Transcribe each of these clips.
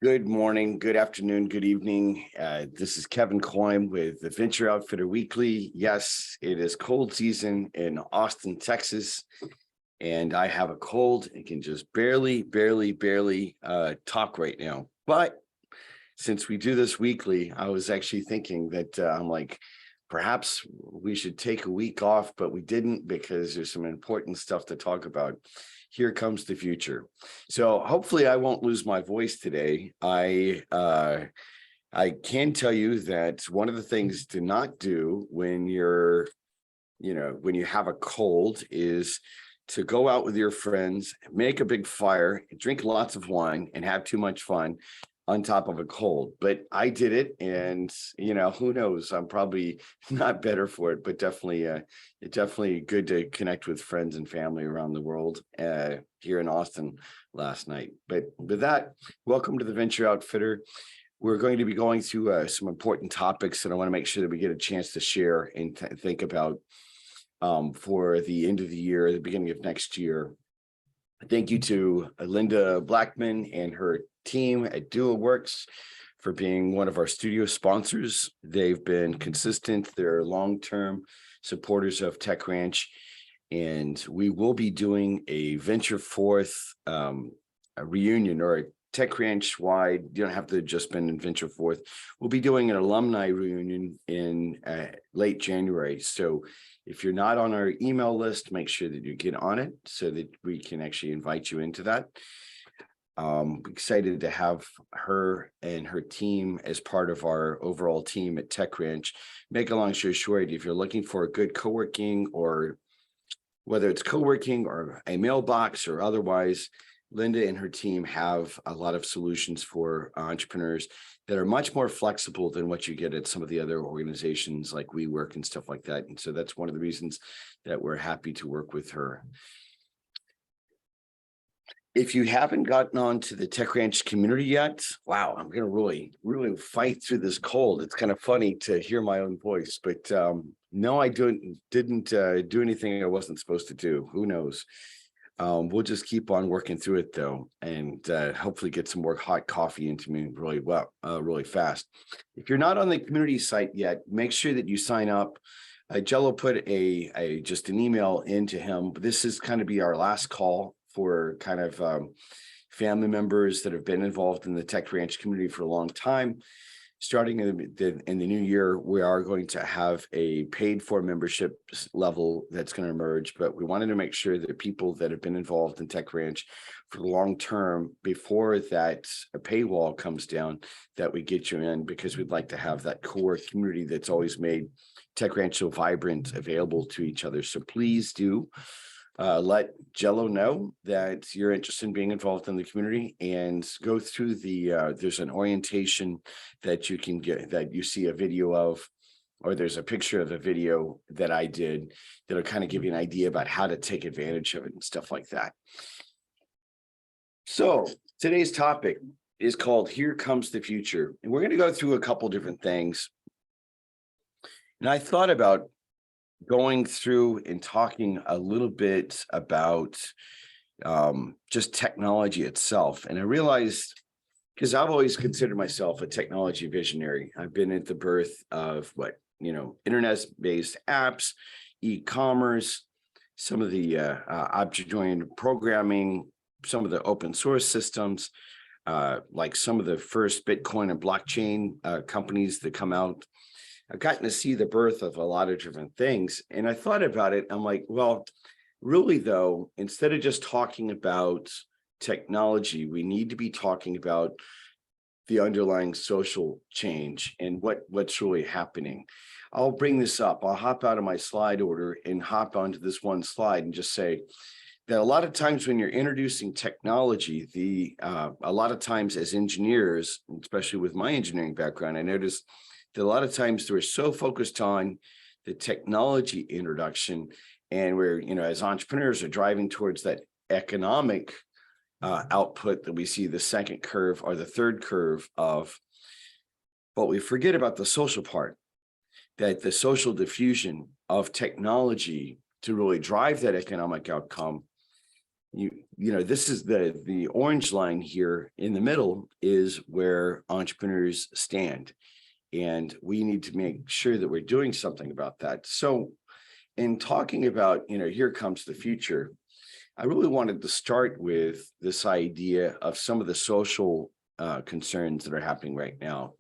Good morning, good afternoon, good evening. This is Kevin Coyne with the Venture Outfitter Weekly. Yes, it is cold season in Austin, Texas, and I have a cold and can just barely talk right now. But since we do this weekly, I was actually thinking that I'm like, perhaps we should take a week off, but we didn't because there's some important stuff to talk about. Here comes the future. So hopefully I won't lose my voice today. I can tell you that one of the things to not do when when you have a cold is to go out with your friends, make a big fire, drink lots of wine, and have too much fun on top of a cold. But I did it, and who knows, I'm probably not better for it, but definitely good to connect with friends and family around the world here in Austin last night. But with that, welcome to the Venture Outfitter. We're going to be going through some important topics, and I want to make sure that we get a chance to share and think about for the end of the year, the beginning of next year. Thank you to Linda Blackman and her team at DuoWorks for being one of our studio sponsors. They've been consistent. They're long-term supporters of Tech Ranch, and we will be doing a Venture Forth a reunion, or a Tech Ranch wide. You don't have to just spend in Venture Forth. We'll be doing an alumni reunion in late January. So if you're not on our email list, make sure that you get on it so that we can actually invite you into that. Excited to have her and her team as part of our overall team at Tech Ranch. Make a long story short, if you're looking for a good co-working, or whether it's co-working or a mailbox or otherwise, Linda and her team have a lot of solutions for entrepreneurs that are much more flexible than what you get at some of the other organizations like WeWork and stuff like that. And so that's one of the reasons that we're happy to work with her. If you haven't gotten on to the Tech Ranch community yet, wow, I'm going to really fight through this cold. It's kind of funny to hear my own voice, but no, I didn't do anything I wasn't supposed to do. Who knows? We'll just keep on working through it though, and hopefully get some more hot coffee into me really fast. If you're not on the community site yet, make sure that you sign up. Jello put just an email into him. This is kind of be our last call for kind of family members that have been involved in the Tech Ranch community for a long time. Starting in the new year, we are going to have a paid for membership level that's going to emerge, but we wanted to make sure that people that have been involved in Tech Ranch for the long term, before that a paywall comes down, that we get you in, because we'd like to have that core community that's always made Tech Ranch so vibrant available to each other. So please do let Jello know that you're interested in being involved in the community, and go through there's an orientation that you can get, that you see a video of, or there's a picture of a video that I did that'll kind of give you an idea about how to take advantage of it and stuff like that. So today's topic is called Here Comes the Future. And we're going to go through a couple different things. And I thought about going through and talking a little bit about just technology itself. And I realized, because I've always considered myself a technology visionary, I've been at the birth of internet-based apps, e-commerce, some of the object-oriented programming, some of the open source systems, like some of the first Bitcoin and blockchain companies that come out. I've gotten to see the birth of a lot of different things. And I thought about it. I'm like, well, really, though, instead of just talking about technology, we need to be talking about the underlying social change and what's really happening. I'll bring this up. I'll hop out of my slide order and hop onto this one slide and just say that a lot of times when you're introducing technology, a lot of times as engineers, especially with my engineering background, I noticed that a lot of times we're so focused on the technology introduction, and we're, as entrepreneurs, are driving towards that economic output that we see the second curve or the third curve of, but we forget about the social part, that the social diffusion of technology to really drive that economic outcome this is the orange line here in the middle is where entrepreneurs stand. And we need to make sure that we're doing something about that. So in talking about, here comes the future, I really wanted to start with this idea of some of the social concerns that are happening right now.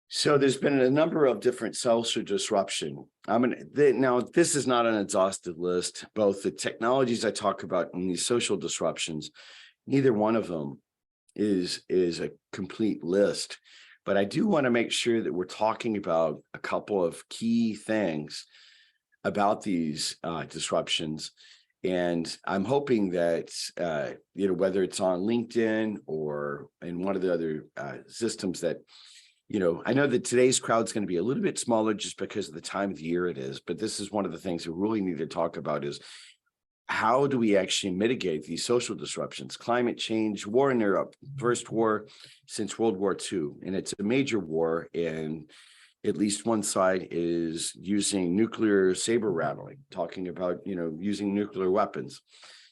So there's been a number of different social disruption. Now this is not an exhaustive list. Both the technologies I talk about and these social disruptions, neither one of them is a complete list. But I do want to make sure that we're talking about a couple of key things about these disruptions. And I'm hoping that, whether it's on LinkedIn or in one of the other systems that, I know that today's crowd is going to be a little bit smaller just because of the time of the year it is. But this is one of the things we really need to talk about is how do we actually mitigate these social disruptions? Climate change, war in Europe, first war since World War II, and it's a major war, and at least one side is using nuclear saber rattling, talking about, using nuclear weapons.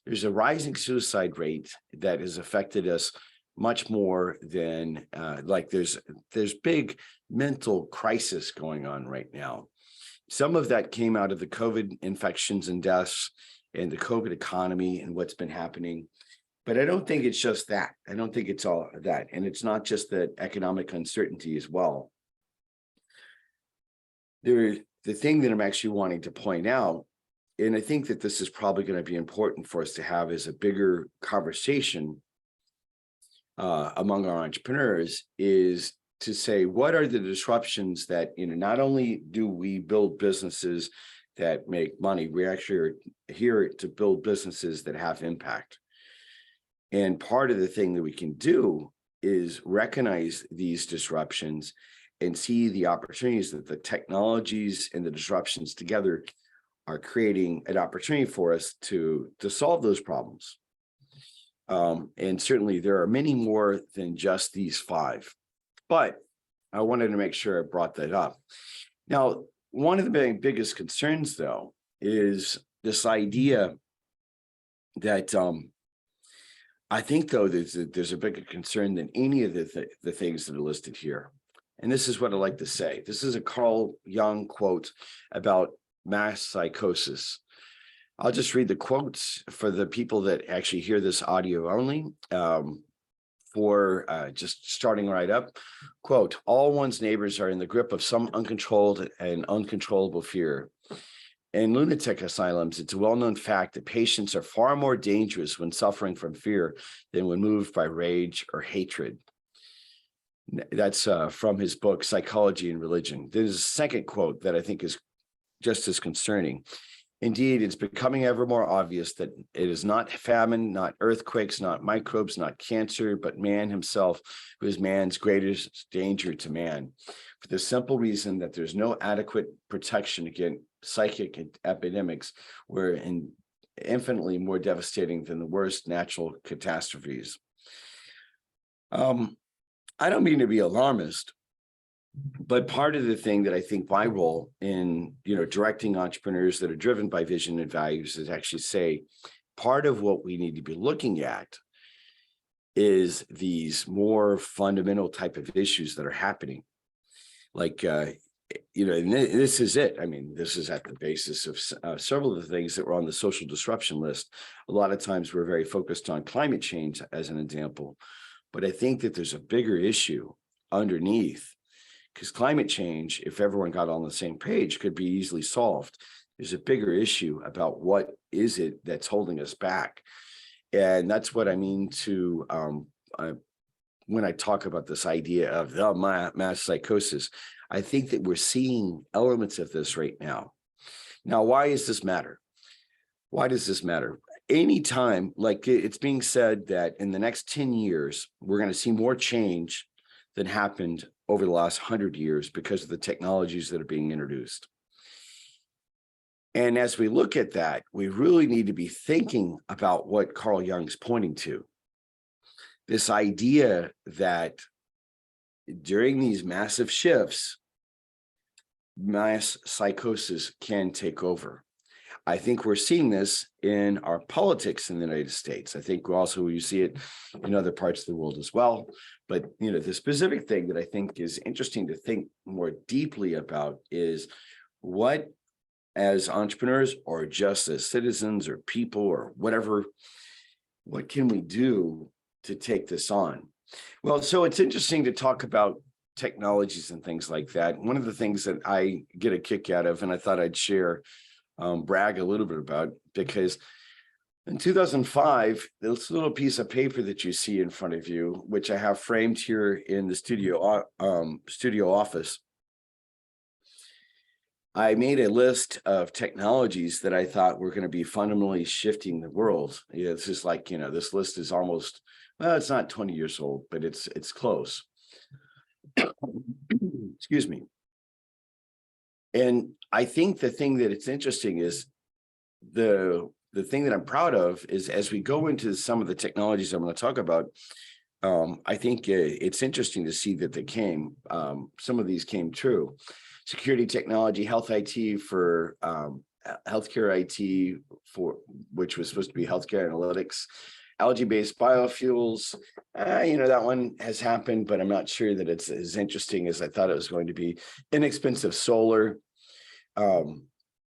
There's a rising suicide rate that has affected us much more than there's big mental crisis going on right now. Some of that came out of the COVID infections and deaths and the COVID economy and what's been happening. But I don't think it's just that. I don't think it's all that. And it's not just that economic uncertainty as well. The thing that I'm actually wanting to point out, and I think that this is probably going to be important for us to have as a bigger conversation among our entrepreneurs, is to say, what are the disruptions that, not only do we build businesses that make money, we actually are here to build businesses that have impact. And part of the thing that we can do is recognize these disruptions and see the opportunities that the technologies and the disruptions together are creating an opportunity for us to solve those problems. And certainly there are many more than just these 5, but I wanted to make sure I brought that up. Now, one of the biggest concerns, though, is this idea that I think, though, there's a bigger concern than any of the things that are listed here. And this is what I like to say. This is a Carl Jung quote about mass psychosis. I'll just read the quotes for the people that actually hear this audio only. Just starting right up, quote, all one's neighbors are in the grip of some uncontrolled and uncontrollable fear. In lunatic asylums, it's a well-known fact that patients are far more dangerous when suffering from fear than when moved by rage or hatred. That's from his book, Psychology and Religion. There's a second quote that I think is just as concerning. Indeed, it's becoming ever more obvious that it is not famine, not earthquakes, not microbes, not cancer, but man himself who is man's greatest danger to man, for the simple reason that there's no adequate protection against psychic epidemics, were infinitely more devastating than the worst natural catastrophes. I don't mean to be alarmist, but part of the thing that I think my role in, directing entrepreneurs that are driven by vision and values is actually say, part of what we need to be looking at is these more fundamental type of issues that are happening. Like, and this is it. I mean, this is at the basis of several of the things that were on the social disruption list. A lot of times we're very focused on climate change as an example, but I think that there's a bigger issue underneath. Because climate change, if everyone got on the same page, could be easily solved. There's a bigger issue about what is it that's holding us back. And that's what I mean to when I talk about this idea of the mass psychosis. I think that we're seeing elements of this right now. Now, why does this matter? Why does this matter? Anytime, like it's being said that in the next 10 years, we're going to see more change than happened over the last 100 years because of the technologies that are being introduced. And as we look at that, we really need to be thinking about what Carl Jung's pointing to. This idea that during these massive shifts, mass psychosis can take over. I think we're seeing this in our politics in the United States. I think also you see it in other parts of the world as well. But, the specific thing that I think is interesting to think more deeply about is what, as entrepreneurs or just as citizens or people or whatever, what can we do to take this on? Well, so it's interesting to talk about technologies and things like that. One of the things that I get a kick out of, and I thought I'd share, brag a little bit about, because in 2005, this little piece of paper that you see in front of you, which I have framed here in the studio office, I made a list of technologies that I thought were going to be fundamentally shifting the world. It's just like, this list is almost, well, it's not 20 years old, but it's close. Excuse me. And I think the thing that it's interesting is the thing that I'm proud of is, as we go into some of the technologies I'm going to talk about, I think it's interesting to see that some of these came true. Security technology, health IT for healthcare IT, for which was supposed to be healthcare analytics, algae-based biofuels. That one has happened, but I'm not sure that it's as interesting as I thought it was going to be. Inexpensive solar,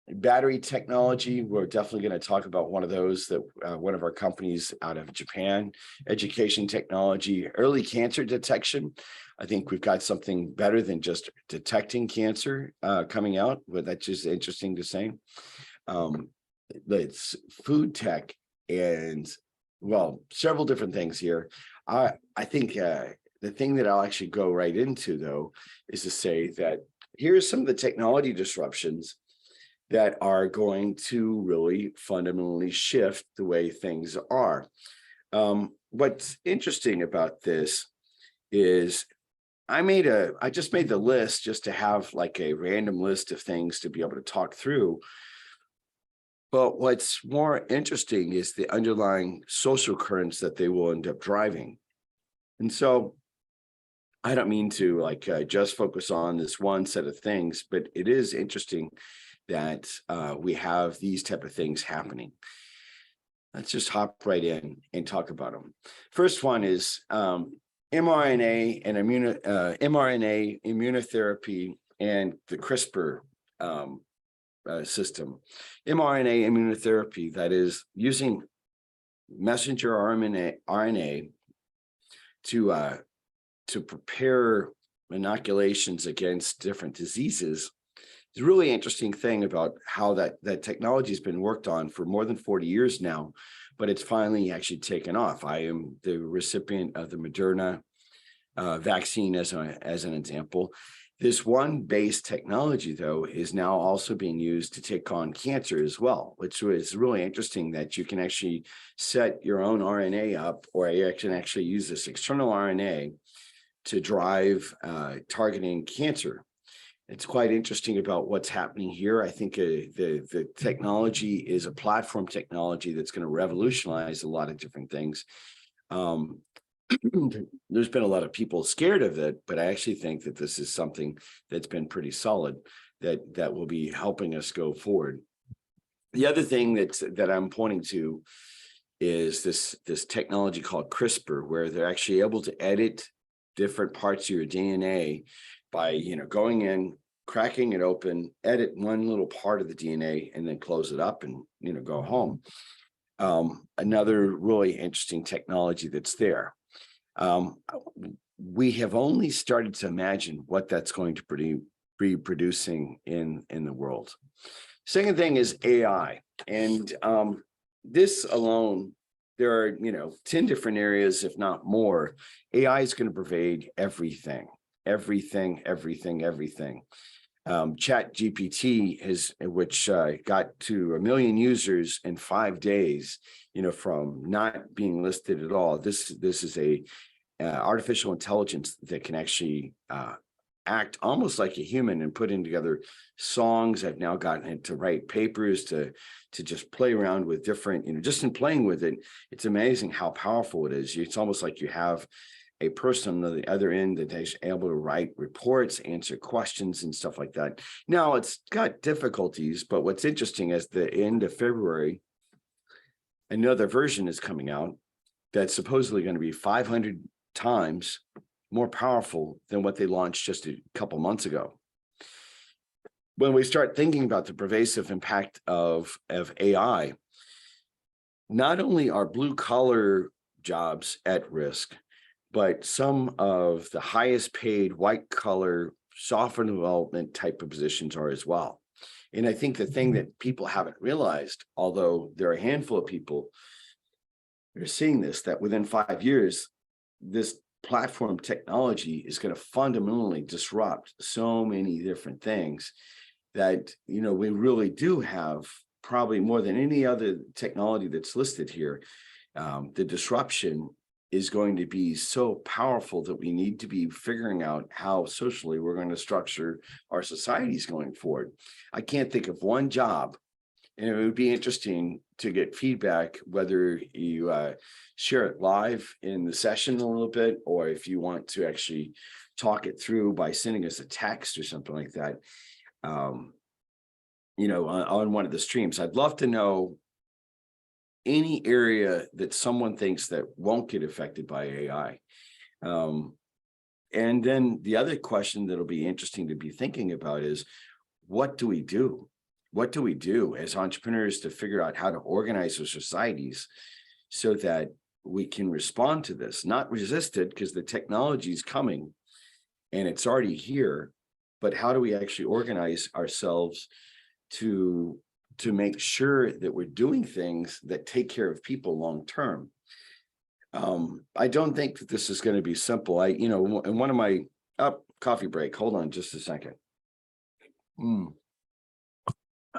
battery technology. We're definitely going to talk about one of those, that one of our companies out of Japan. Education technology, early cancer detection. I think we've got something better than just detecting cancer coming out, but that's just interesting to say. It's food tech and, well, several different things here. I think the thing that I'll actually go right into, though, is to say that here's some of the technology disruptions that are going to really fundamentally shift the way things are. What's interesting about this is I just made the list just to have like a random list of things to be able to talk through. But what's more interesting is the underlying social currents that they will end up driving. And so I don't mean to just focus on this one set of things, but it is interesting that we have these type of things happening. Let's just hop right in and talk about them. First one is mRNA and mRNA immunotherapy and the CRISPR system. mRNA immunotherapy, that is using messenger RNA to prepare inoculations against different diseases. It's a really interesting thing about how that technology has been worked on for more than 40 years now, but it's finally actually taken off. I am the recipient of the Moderna vaccine as an example. This one base technology, though, is now also being used to take on cancer as well, which is really interesting, that you can actually set your own RNA up, or you can actually use this external RNA to drive targeting cancer. It's quite interesting about what's happening here. I think the technology is a platform technology that's going to revolutionize a lot of different things. There's been a lot of people scared of it, but I actually think that this is something that's been pretty solid, that will be helping us go forward. The other thing that I'm pointing to is this technology called CRISPR, where they're actually able to edit different parts of your DNA by going in, cracking it open, edit one little part of the DNA, and then close it up and go home. Another really interesting technology that's there. We have only started to imagine what that's going to be producing in the world. Second thing is AI, and this alone, there are 10 different areas, if not more. AI is going to pervade everything. Chat GPT which got to 1 million users in 5 days, from not being listed at all. This is a artificial intelligence that can actually act almost like a human and putting together songs. I've now gotten it to write papers, to just play around with different, just in playing with it, it's amazing how powerful it is. It's almost like you have a person on the other end that is able to write reports, answer questions and stuff like that. Now it's got difficulties, but what's interesting is the end of February, another version is coming out that's supposedly going to be 500 times more powerful than what they launched just a couple months ago. When we start thinking about the pervasive impact of AI, not only are blue collar jobs at risk, but some of the highest paid white collar software development type of positions are as well. And I think the thing that people haven't realized, although there are a handful of people who are seeing this, that within 5 years, this platform technology is going to fundamentally disrupt so many different things that, you know, we really do have probably more than any other technology that's listed here. The disruption is going to be so powerful that we need to be figuring out how socially we're going to structure our societies going forward. I can't think of one job, and it would be interesting to get feedback, whether you share it live in the session a little bit, or if you want to actually talk it through by sending us a text or something like that. You know, on one of the streams, I'd love to know any area that someone thinks that won't get affected by AI. And then the other question that'll be interesting to be thinking about is, what do we do? What do we do as entrepreneurs to figure out how to organize our societies so that we can respond to this, not resist it, because the technology is coming and it's already here, but how do we actually organize ourselves to make sure that we're doing things that take care of people long term? I don't think that this is going to be simple. In one of my coffee break, hold on just a second.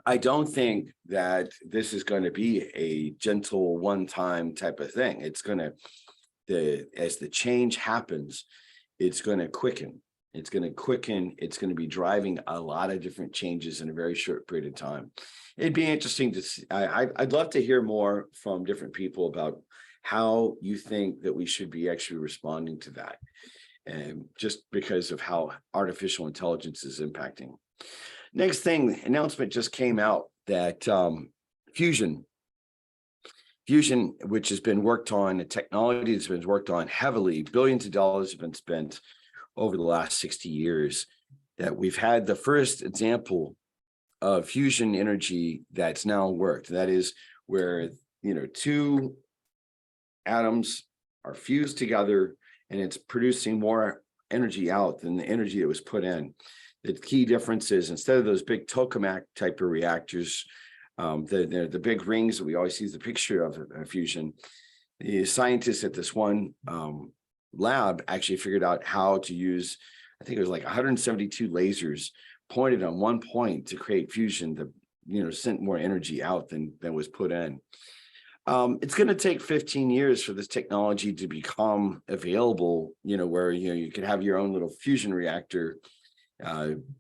I don't think that this is going to be a gentle one-time type of thing. It's going to, as the change happens, it's going to quicken. It's going to quicken. It's going to be driving a lot of different changes in a very short period of time. It'd be interesting to see. I'd love to hear more from different people about how you think that we should be actually responding to that, and just because of how artificial intelligence is impacting. Next thing, the announcement just came out that fusion, which has been worked on, the technology that's been worked on heavily, billions of dollars have been spent over the last 60 years, that we've had the first example of fusion energy that's now worked. That is where, you know, two atoms are fused together and it's producing more energy out than the energy that was put in. The key difference is, instead of those big tokamak type of reactors, the big rings that we always see the picture of fusion, the scientists at this one lab actually figured out how to use, I think it was like 172 lasers pointed on one point to create fusion that, you know, sent more energy out than was put in. It's going to take 15 years for this technology to become available, you know, where, you know, you can have your own little fusion reactor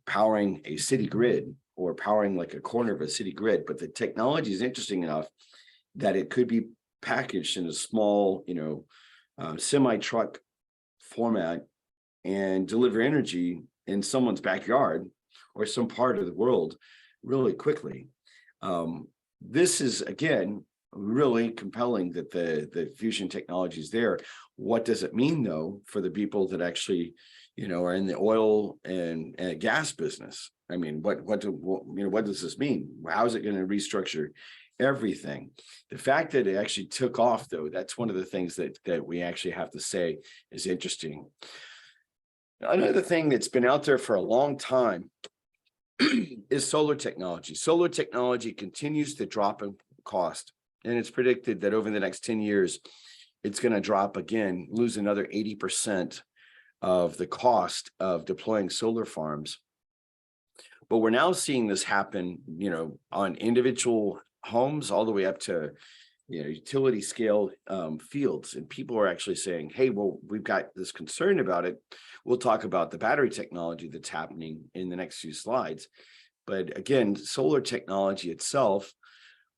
powering a city grid or powering like a corner of a city grid. But the technology is interesting enough that it could be packaged in a small, you know, semi-truck format and deliver energy in someone's backyard or some part of the world really quickly. This is, again, really compelling that the fusion technology is there. What does it mean, though, for the people that actually, you know, are in the oil and gas business? I mean, what does this mean? How is it going to restructure everything? The fact that it actually took off, though, that's one of the things that we actually have to say is interesting. Another thing that's been out there for a long time is solar technology. Solar technology continues to drop in cost, and it's predicted that over the next 10 years, it's going to drop again, lose another 80% of the cost of deploying solar farms. But we're now seeing this happen, you know, on individual homes all the way up to, you know, utility scale fields. And people are actually saying, hey, well, we've got this concern about it. We'll talk about the battery technology that's happening in the next few slides. But again, solar technology itself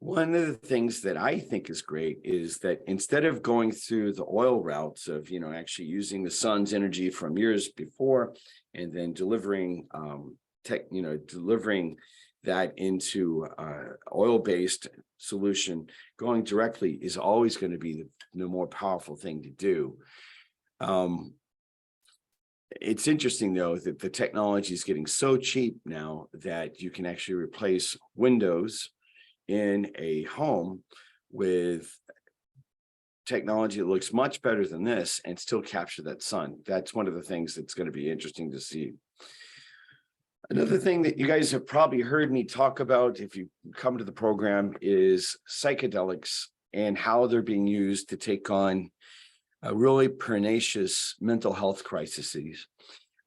One of the things that I think is great is that instead of going through the oil routes of, actually using the sun's energy from years before and then delivering delivering that into oil-based solution, going directly is always going to be the more powerful thing to do. It's interesting, though, that the technology is getting so cheap now that you can actually replace windows in a home with technology that looks much better than this and still capture that sun. That's one of the things that's going to be interesting to see. Another thing that you guys have probably heard me talk about if you come to the program is psychedelics and how they're being used to take on really pernicious mental health crises.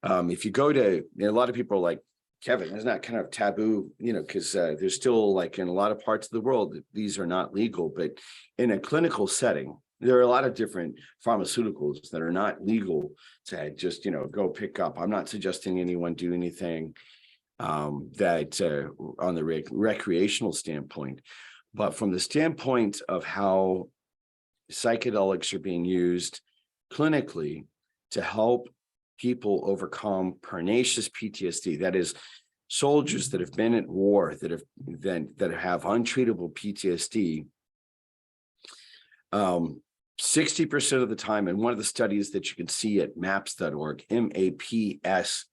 If you go to, a lot of people are like, Kevin, isn't that kind of taboo, because there's still, like, in a lot of parts of the world, these are not legal, but in a clinical setting, there are a lot of different pharmaceuticals that are not legal to just, go pick up. I'm not suggesting anyone do anything that on the recreational standpoint, but from the standpoint of how psychedelics are being used clinically to help people overcome pernicious PTSD. That is, soldiers that have been at war that have untreatable PTSD. 60% of the time, and one of the studies that you can see at maps.org, maps.org.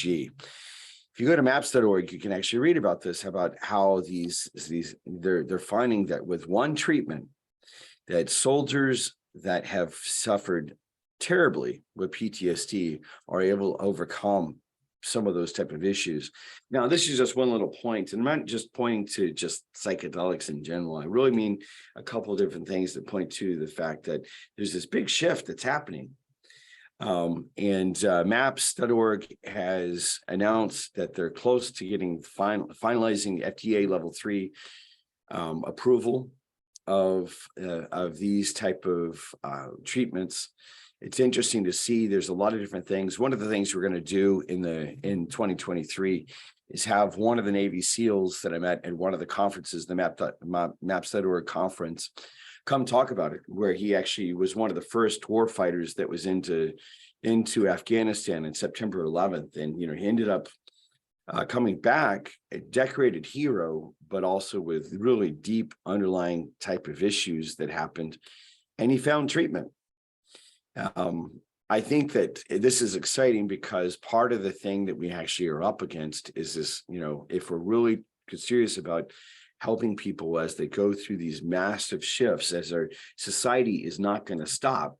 If you go to maps.org, you can actually read about this, about how they're finding that with one treatment, that soldiers that have suffered terribly with PTSD are able to overcome some of those type of issues. Now, this is just one little point, and I'm not just pointing to just psychedelics in general. I really mean a couple of different things that point to the fact that there's this big shift that's happening. Maps.org has announced that they're close to getting finalizing FDA level 3 approval of these type of treatments. It's interesting to see. There's a lot of different things. One of the things we're going to do in 2023 is have one of the Navy SEALs that I met at one of the conferences, the Maps.org conference, come talk about it, where he actually was one of the first war fighters that was into Afghanistan on September 11th. And, he ended up coming back a decorated hero, but also with really deep underlying type of issues that happened. And he found treatment. I think that this is exciting because part of the thing that we actually are up against is this, if we're really serious about helping people as they go through these massive shifts, as our society is not going to stop,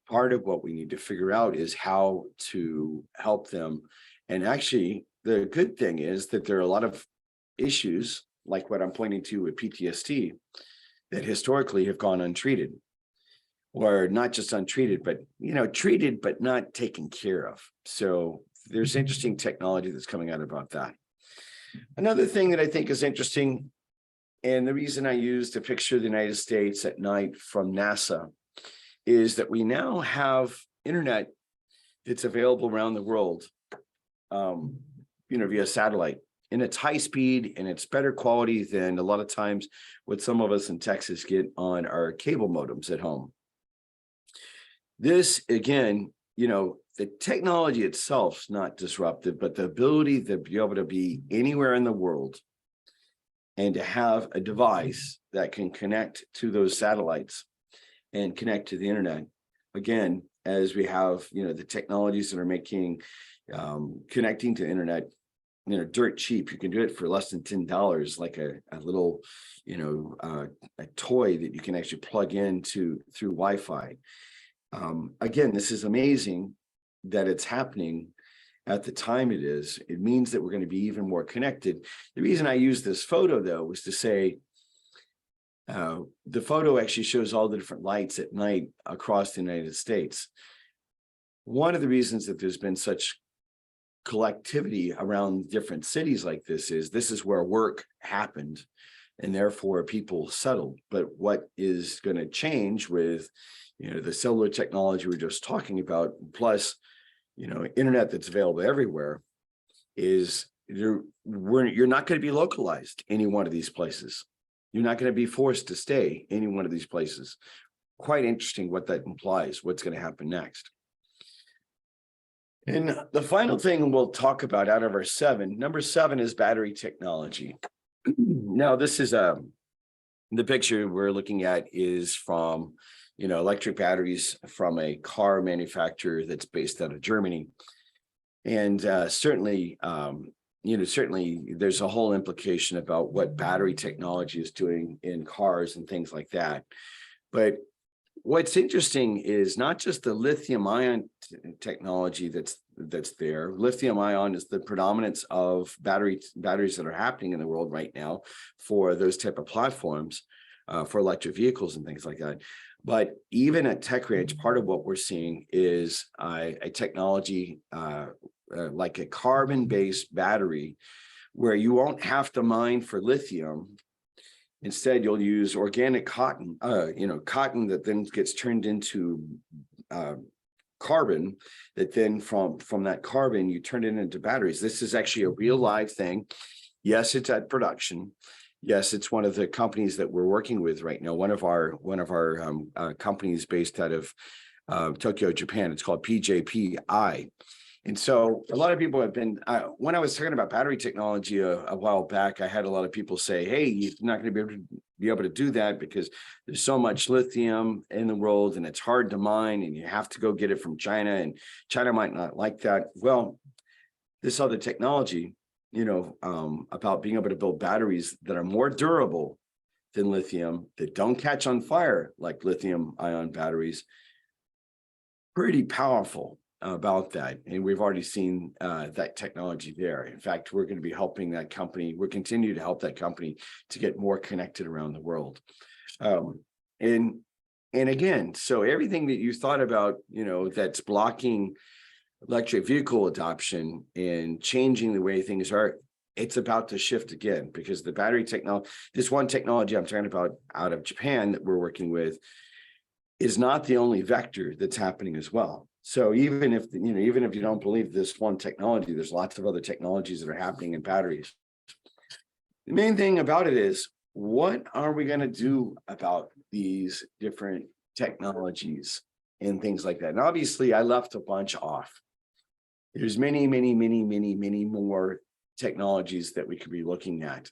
part of what we need to figure out is how to help them. And actually, the good thing is that there are a lot of issues, like what I'm pointing to with PTSD, that historically have gone untreated. Or not just untreated, but, treated, but not taken care of. So there's interesting technology that's coming out about that. Another thing that I think is interesting, and the reason I used a picture of the United States at night from NASA, is that we now have internet that's available around the world, via satellite. And it's high speed and it's better quality than a lot of times what some of us in Texas get on our cable modems at home. This, again, the technology itself is not disruptive, but the ability to be able to be anywhere in the world and to have a device that can connect to those satellites and connect to the internet. Again, as we have, the technologies that are making connecting to the internet, dirt cheap. You can do it for less than $10, like a little, a toy that you can actually plug in through Wi-Fi. Again, this is amazing that it's happening at the time it is. It means that we're going to be even more connected. The reason I use this photo, though, was to say the photo actually shows all the different lights at night across the United States. One of the reasons that there's been such collectivity around different cities like this is where work happened, and therefore people settled. But what is going to change with the cellular technology we're just talking about, plus internet that's available everywhere, is you're not going to be localized any one of these places. You're not going to be forced to stay any one of these places. Quite interesting what that implies, what's going to happen next. And the final thing we'll talk about out of our 7, number 7 is battery technology. Now, this is the picture we're looking at is from, electric batteries from a car manufacturer that's based out of Germany. And certainly there's a whole implication about what battery technology is doing in cars and things like that. But what's interesting is not just the lithium ion technology that's there. Lithium ion is the predominance of batteries that are happening in the world right now for those type of platforms, for electric vehicles and things like that. But even at Tech Ranch, part of what we're seeing is a technology like a carbon-based battery where you won't have to mine for lithium. Instead, you'll use organic cotton, cotton that then gets turned into carbon, that then from that carbon, you turn it into batteries. This is actually a real live thing. Yes, it's at production. Yes, it's one of the companies that we're working with right now. One of our companies based out of Tokyo, Japan. It's called PJPI. And so a lot of people have been, when I was talking about battery technology a while back, I had a lot of people say, hey, you're not going to be able to do that because there's so much lithium in the world and it's hard to mine and you have to go get it from China and China might not like that. Well, this other technology, about being able to build batteries that are more durable than lithium, that don't catch on fire like lithium ion batteries, pretty powerful about that. And we've already seen that technology there. In fact, we're going to be helping that company. We're continuing to help that company to get more connected around the world. And again, so everything that you thought about, that's blocking electric vehicle adoption and changing the way things are, it's about to shift again, because the battery technology, this one technology I'm talking about out of Japan that we're working with, is not the only vector that's happening as well. So even if you don't believe this one technology, there's lots of other technologies that are happening in batteries. The main thing about it is, what are we going to do about these different technologies and things like that? And obviously I left a bunch off. There's many more technologies that we could be looking at.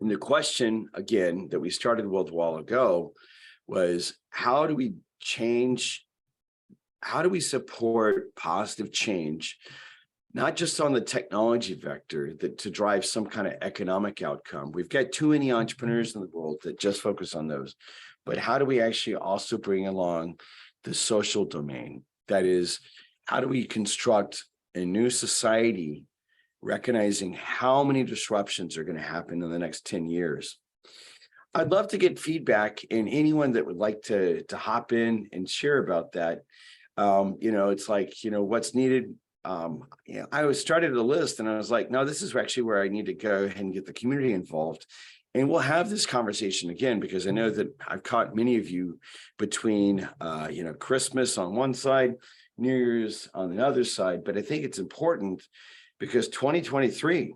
And the question, again, that we started with a while ago was, how do we support positive change, not just on the technology vector, that to drive some kind of economic outcome? We've got too many entrepreneurs in the world that just focus on those. But how do we actually also bring along the social domain? That is, how do we construct a new society, recognizing how many disruptions are going to happen in the next 10 years? I'd love to get feedback, and anyone that would like to hop in and share about that. It's like, what's needed. I started a list and I was like, no, this is actually where I need to go ahead and get the community involved. And we'll have this conversation again, because I know that I've caught many of you between, Christmas on one side, New Year's on the other side. But I think it's important because 2023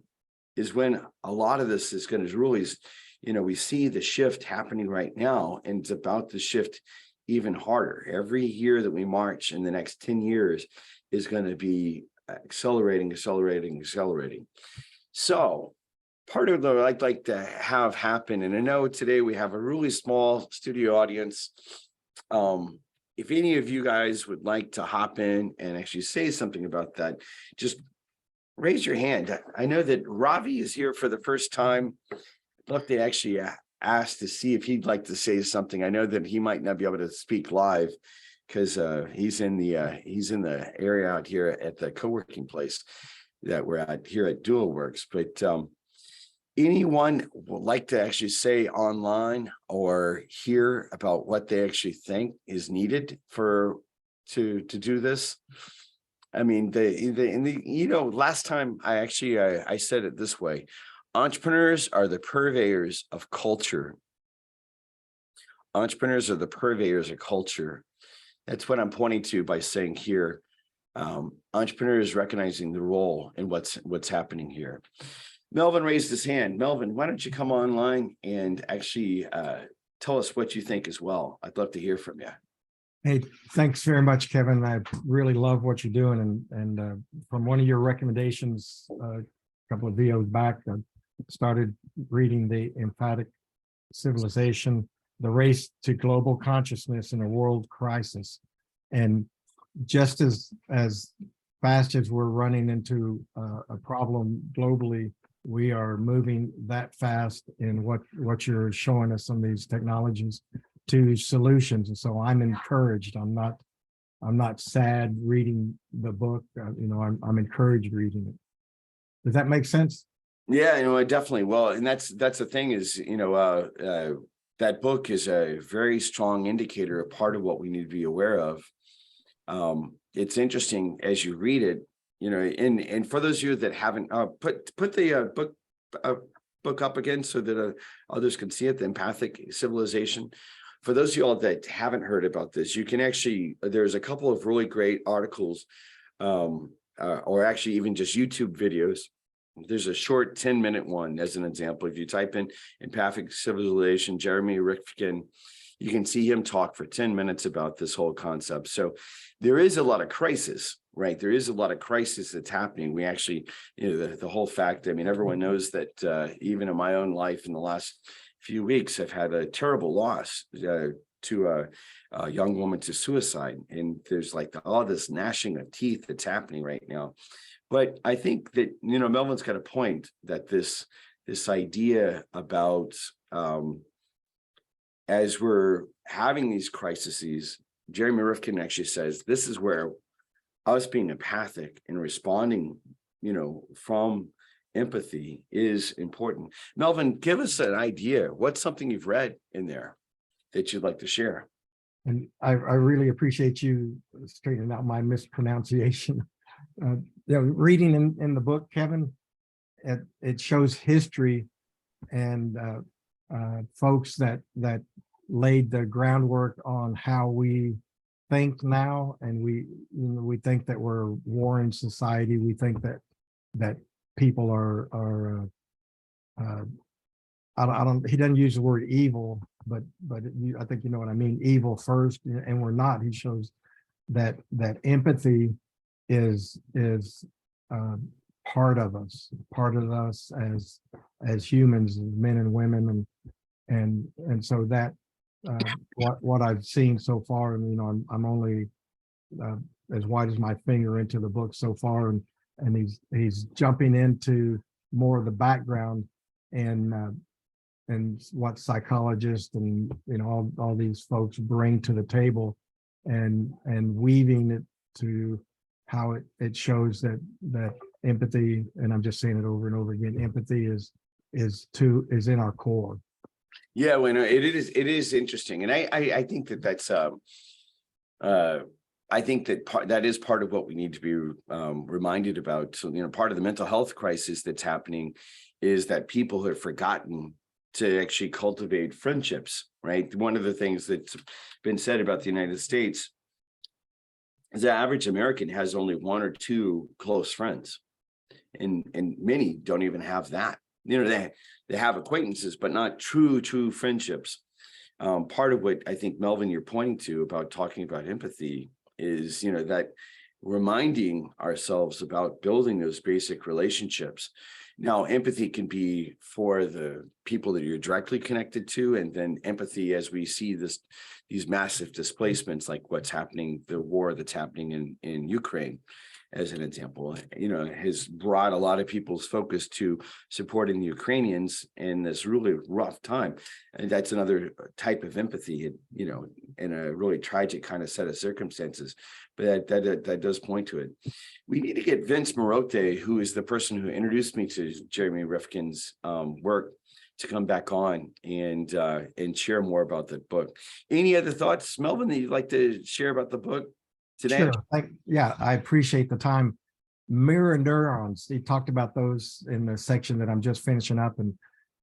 is when a lot of this is going to really, we see the shift happening right now, and it's about to shift even harder. Every year that we march in the next 10 years is going to be accelerating. So part of what I'd like to have happen, and I know today we have a really small studio audience. If any of you guys would like to hop in and actually say something about that, just raise your hand. I know that Ravi is here for the first time. I'd love to actually ask to see if he'd like to say something. I know that he might not be able to speak live because he's in the area out here at the co-working place that we're at here at DualWorks. But anyone would like to actually say online or hear about what they actually think is needed to do this? I mean, last time I said it this way: entrepreneurs are the purveyors of culture. Entrepreneurs are the purveyors of culture. That's what I'm pointing to by saying here, Entrepreneurs recognizing the role and what's happening here. Melvin raised his hand. Melvin, why don't you come online and actually tell us what you think as well? I'd love to hear from you. Hey, thanks very much, Kevin. I really love what you're doing. And from one of your recommendations, a couple of videos back, I started reading the Emphatic Civilization, the race to global consciousness in a world crisis. And just as fast as we're running into a problem globally, we are moving that fast in what you're showing us, some of these technologies, to solutions. And so I'm encouraged. I'm not sad reading the book. I'm encouraged reading it. Does that make sense? Yeah, definitely. Well, and that's the thing is, that book is a very strong indicator, a part of what we need to be aware of. It's interesting as you read it, and for those of you that haven't, put the book up again so that others can see it, the Empathic Civilization. For those of you all that haven't heard about this, you can actually, there's a couple of really great articles, or actually even just YouTube videos. There's a short 10-minute one as an example. If you type in Empathic Civilization, Jeremy Rifkin, you can see him talk for 10 minutes about this whole concept. So there is a lot of crisis, right? There is a lot of crisis that's happening. We actually, the whole fact, everyone knows that even in my own life in the last few weeks, I've had a terrible loss to a young woman to suicide. And there's like all this gnashing of teeth that's happening right now. But I think that, Melvin's got a point that this idea about, as we're having these crises, Jeremy Rifkin actually says this is where us being empathic and responding, from empathy is important. Melvin, give us an idea. What's something you've read in there that you'd like to share? And I really appreciate you straightening out my mispronunciation. Reading in the book, Kevin, it shows history and folks that laid the groundwork on how we think now, and we think that we're warring society. We think that people are I don't he doesn't use the word evil, but I think you know what I mean, evil first, and we're not. He shows that empathy is part of us as humans, as men and women, and so that what I've seen so far, and I'm only as wide as my finger into the book so far, and he's jumping into more of the background and what psychologists and all these folks bring to the table, and weaving it to how it shows that empathy, and I'm just saying it over and over again, empathy is in our core. Yeah, well, it is interesting, and I think that's I think that is part of what we need to be reminded about. So part of the mental health crisis that's happening is that people have forgotten to actually cultivate friendships, right? One of the things that's been said about the United States is the average American has only one or two close friends, and many don't even have that. They have acquaintances, but not true friendships. Part of what I think, Melvin, you're pointing to about talking about empathy is, that reminding ourselves about building those basic relationships. Now, empathy can be for the people that you're directly connected to, and then empathy as we see these massive displacements, like what's happening, the war that's happening in Ukraine, as an example, has brought a lot of people's focus to supporting the Ukrainians in this really rough time. And that's another type of empathy, in a really tragic kind of set of circumstances. But that does point to it. We need to get Vince Marote, who is the person who introduced me to Jeremy Rifkin's work, to come back on and share more about the book. Any other thoughts, Melvin, that you'd like to share about the book today? Sure. I appreciate the time. Mirror neurons, he talked about those in the section that I'm just finishing up,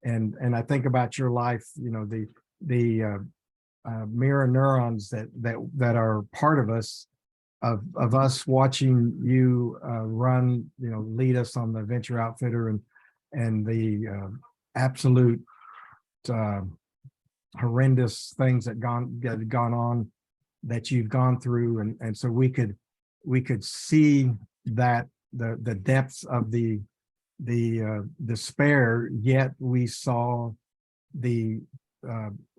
and I think about your life, the mirror neurons that are part of us, of us watching you run, lead us on the Venture Outfitter and the absolute horrendous things that had gone on that you've gone through, and so we could see that the depths of the despair, yet we saw the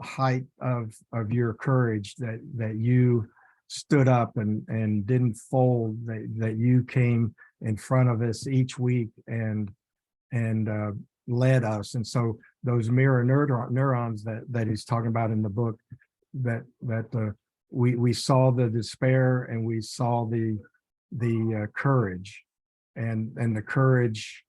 height of your courage, that you stood up and didn't fold, that you came in front of us each week and led us. And so those mirror neurons that he's talking about in the book, that we saw the despair and we saw the courage, and the courage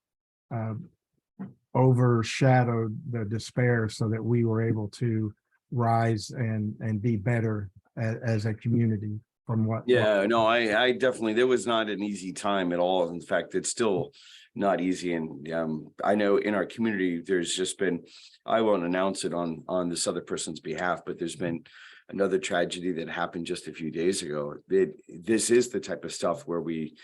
overshadowed the despair, so that we were able to rise and be better as a community from what. Yeah, no, I definitely, there was not an easy time at all. In fact, it's still not easy. And I know in our community, there's just been, I won't announce it on this other person's behalf, but there's been another tragedy that happened just a few days ago. This is the type of stuff where we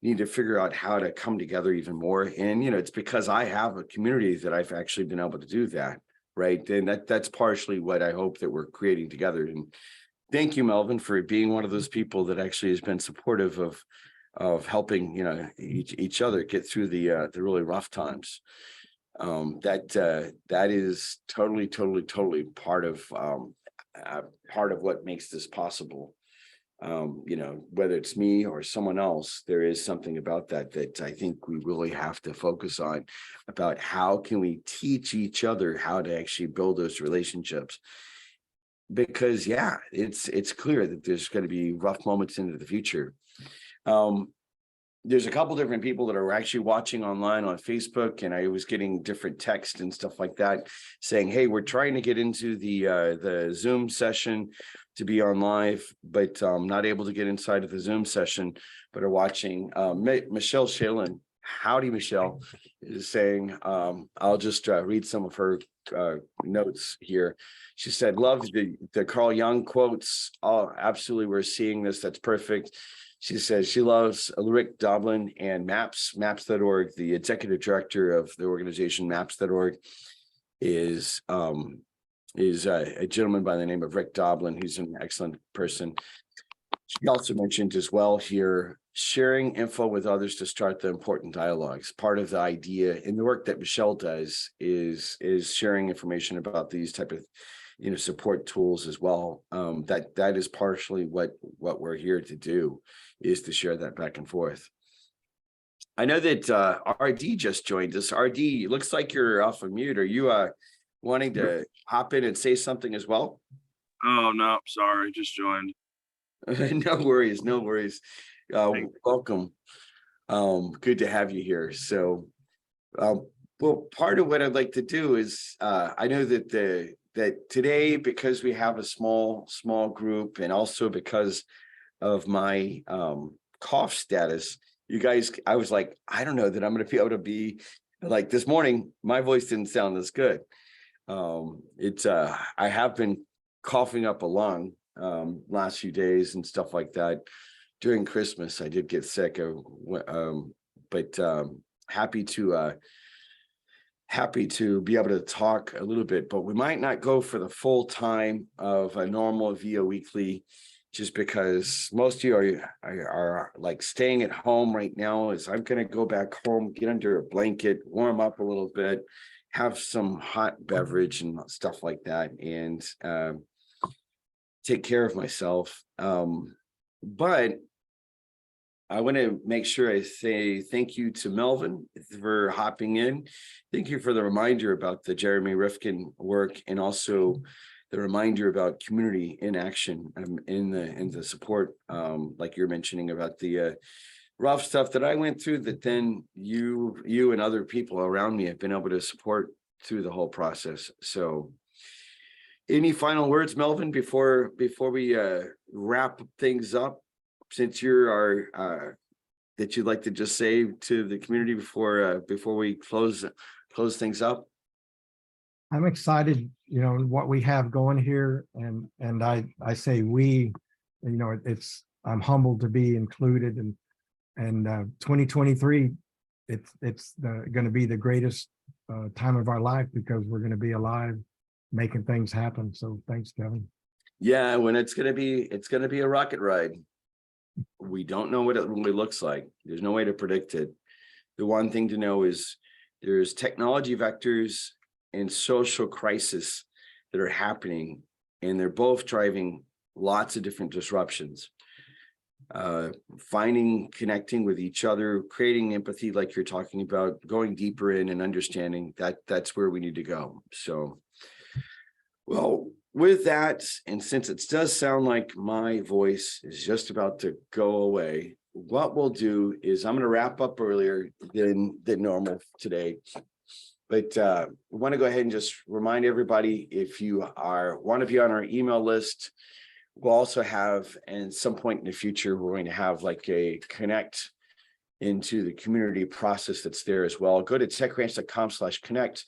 need to figure out how to come together even more. And, it's because I have a community that I've actually been able to do that. Right. And that's partially what I hope that we're creating together. And thank you, Melvin, for being one of those people that actually has been supportive of helping, each other get through the really rough times. That is totally part of what makes this possible. Whether it's me or someone else, there is something about that I think we really have to focus on, about how can we teach each other how to actually build those relationships. Because it's clear that there's going to be rough moments into the future. There's a couple different people that are actually watching online on Facebook, and I was getting different text and stuff like that saying, hey, we're trying to get into the Zoom session to be on live, but not able to get inside of the Zoom session, but are watching. Michelle Shalin, howdy, Michelle, is saying, I'll just read some of her notes here. She said, love the Carl Jung quotes. Oh, absolutely, we're seeing this. That's perfect. She says she loves Rick Doblin and maps.org. The executive director of the organization maps.org is a gentleman by the name of Rick Doblin. He's an excellent person. She also mentioned as well here, sharing info with others to start the important dialogues. Part of the idea in the work that Michelle does is sharing information about these type of support tools as well. That is partially what we're here to do, is to share that back and forth. I know that RD just joined us. RD, looks like you're off of mute. Are you wanting to hop in and say something as well? Oh, no, sorry, just joined. No worries. Welcome. Good to have you here. So, well, part of what I'd like to do is, I know that that today, because we have a small group, and also because of my cough status, you guys, I was like, I don't know that I'm going to be able to be like this morning. My voice didn't sound as good. I have been coughing up a lung last few days and stuff like that. During Christmas, I did get sick, but happy to be able to talk a little bit. But we might not go for the full time of a normal VO Weekly, just because most of you are like staying at home right now. As I'm going to go back home, get under a blanket, warm up a little bit, have some hot beverage and stuff like that, and take care of myself. But I want to make sure I say thank you to Melvin for hopping in. Thank you for the reminder about the Jeremy Rifkin work, and also the reminder about community in action in the support, like you're mentioning about the rough stuff that I went through, that then you and other people around me have been able to support through the whole process. So any final words, Melvin, before we wrap things up, since you're our that you'd like to just say to the community before we close things up? I'm excited, what we have going here, and I say we, it's I'm humbled to be included, and 2023, it's going to be the greatest time of our life because we're going to be alive, making things happen. So thanks, Kevin. Yeah, when it's going to be a rocket ride. We don't know what it really looks like. There's no way to predict it. The one thing to know is there's technology vectors and social crisis that are happening, and they're both driving lots of different disruptions. Finding, connecting with each other, creating empathy like you're talking about, going deeper in and understanding that's where we need to go. So, well, with that, and since it does sound like my voice is just about to go away, what we'll do is I'm going to wrap up earlier than normal today. But we want to go ahead and just remind everybody, if you want to be on our email list, we'll also have, and at some point in the future, we're going to have like a connect into the community process that's there as well. Go to techranch.com/connect.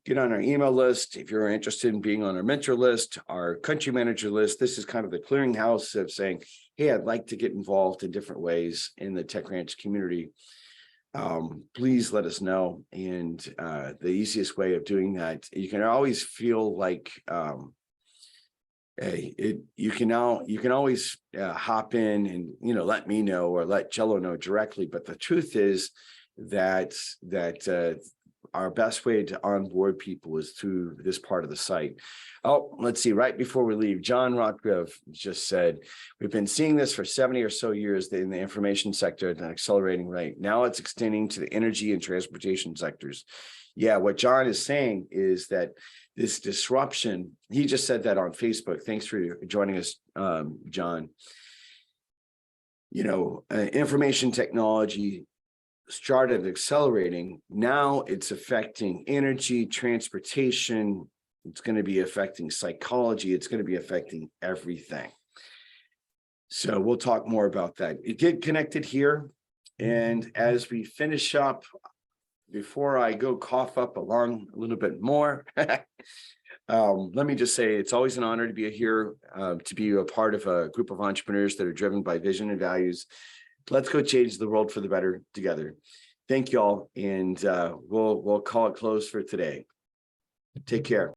Get on our email list. If you're interested in being on our mentor list, our country manager list, this is kind of the clearinghouse of saying, hey, I'd like to get involved in different ways in the Tech Ranch community. Please let us know. And the easiest way of doing that, you can always feel like you can always hop in and let me know or let Jello know directly. But the truth is that our best way to onboard people is through this part of the site. Oh, let's see, right before we leave, John Rotgrove just said, we've been seeing this for 70 or so years in the information sector at an accelerating rate. Now it's extending to the energy and transportation sectors. Yeah, what John is saying is that this disruption, he just said that on Facebook. Thanks for joining us, John. Information technology started accelerating. Now it's affecting energy, transportation. It's going to be affecting psychology. It's going to be affecting everything. So we'll talk more about that. Get connected here. And as we finish up, before I go cough up along a little bit more, let me just say it's always an honor to be here, to be a part of a group of entrepreneurs that are driven by vision and values. Let's go change the world for the better together. Thank you all, and we'll call it close for today. Take care.